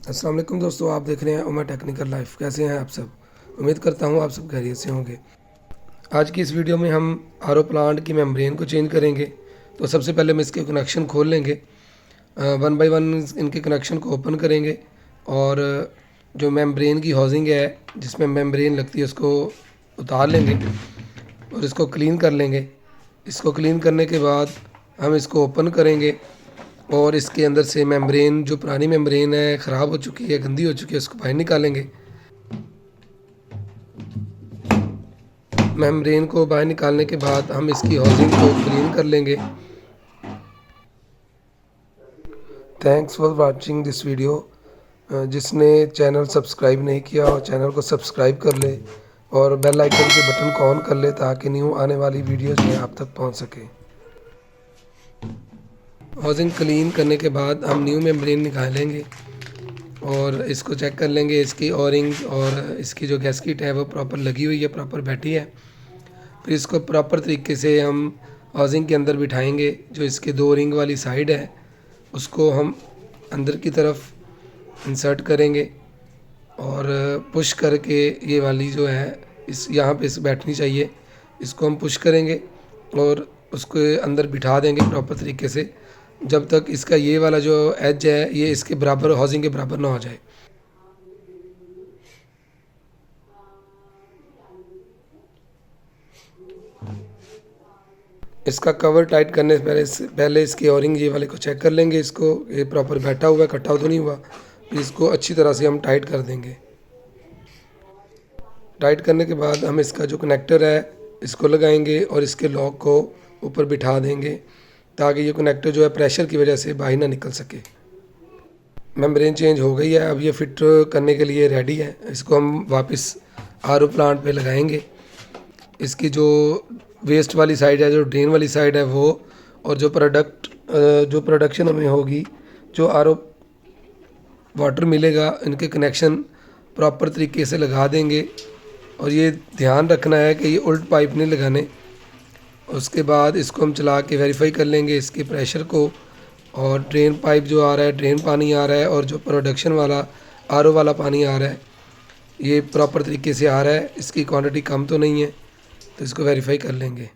अस्सलाम वालेकुम दोस्तों, आप देख रहे हैं उमर टेक्निकल लाइफ। कैसे हैं आप सब? उम्मीद करता हूँ आप सब खैरियत से होंगे। आज की इस वीडियो में हम आरओ प्लांट की मेम्ब्रेन को चेंज करेंगे। तो सबसे पहले हम इसके कनेक्शन खोल लेंगे, वन बाय वन इनके कनेक्शन को ओपन करेंगे और जो मेम्ब्रेन की हाउसिंग है जिसमें मेम्ब्रेन लगती है उसको उतार लेंगे और इसको क्लीन कर लेंगे। इसको क्लीन करने के बाद हम इसको ओपन करेंगे और इसके अंदर से मेम्ब्रेन, जो पुरानी मेम्ब्रेन है, ख़राब हो चुकी है, गंदी हो चुकी है, उसको बाहर निकालेंगे। मेम्ब्रेन को बाहर निकालने के बाद हम इसकी हाउसिंग को क्लीन कर लेंगे। Thanks for watching this video. जिसने चैनल सब्सक्राइब नहीं किया हो चैनल को सब्सक्राइब कर ले और बेल आइकन के बटन को ऑन कर ले ताकि न्यू आने वाली वीडियोज़ में आप तक पहुंच सके। हाउसिंग क्लीन करने के बाद हम न्यू मेम्ब्रेन निकालेंगे और इसको चेक कर लेंगे, इसकी ओरिंग और इसकी जो गैस्केट है वो प्रॉपर लगी हुई है, प्रॉपर बैठी है। फिर इसको प्रॉपर तरीके से हम हाउसिंग के अंदर बिठाएंगे। जो इसके दो रिंग वाली साइड है उसको हम अंदर की तरफ इंसर्ट करेंगे और पुश करके ये वाली जो है इस यहाँ पे इस बैठनी चाहिए, इसको हम पुश करेंगे और उसको अंदर बिठा देंगे प्रॉपर तरीके से जब तक इसका ये वाला जो एज है ये इसके बराबर, हाउसिंग के बराबर ना हो जाए। इसका कवर टाइट करने से पहले इसकी ओरिंग ये वाले को चेक कर लेंगे, इसको ये प्रॉपर बैठा हुआ है, कटा तो नहीं हुआ। फिर इसको अच्छी तरह से हम टाइट कर देंगे। टाइट करने के बाद हम इसका जो कनेक्टर है इसको लगाएंगे और इसके लॉक को ऊपर बिठा देंगे ताकि ये कनेक्टर जो है प्रेशर की वजह से बाहर ना निकल सके। मेम्ब्रेन चेंज हो गई है, अब ये फिट करने के लिए रेडी है। इसको हम वापस आरओ प्लांट पे लगाएंगे। इसकी जो वेस्ट वाली साइड है, जो ड्रेन वाली साइड है वो, और जो प्रोडक्शन हमें होगी, जो आरओ वाटर मिलेगा, इनके कनेक्शन प्रॉपर तरीके से लगा देंगे। और ये ध्यान रखना है कि ये उल्ट पाइप नहीं लगाने। उसके बाद इसको हम चला के वेरीफाई कर लेंगे इसके प्रेशर को, और ड्रेन पाइप जो आ रहा है, ड्रेन पानी आ रहा है, और जो प्रोडक्शन वाला आरओ वाला पानी आ रहा है ये प्रॉपर तरीके से आ रहा है, इसकी क्वांटिटी कम तो नहीं है, तो इसको वेरीफाई कर लेंगे।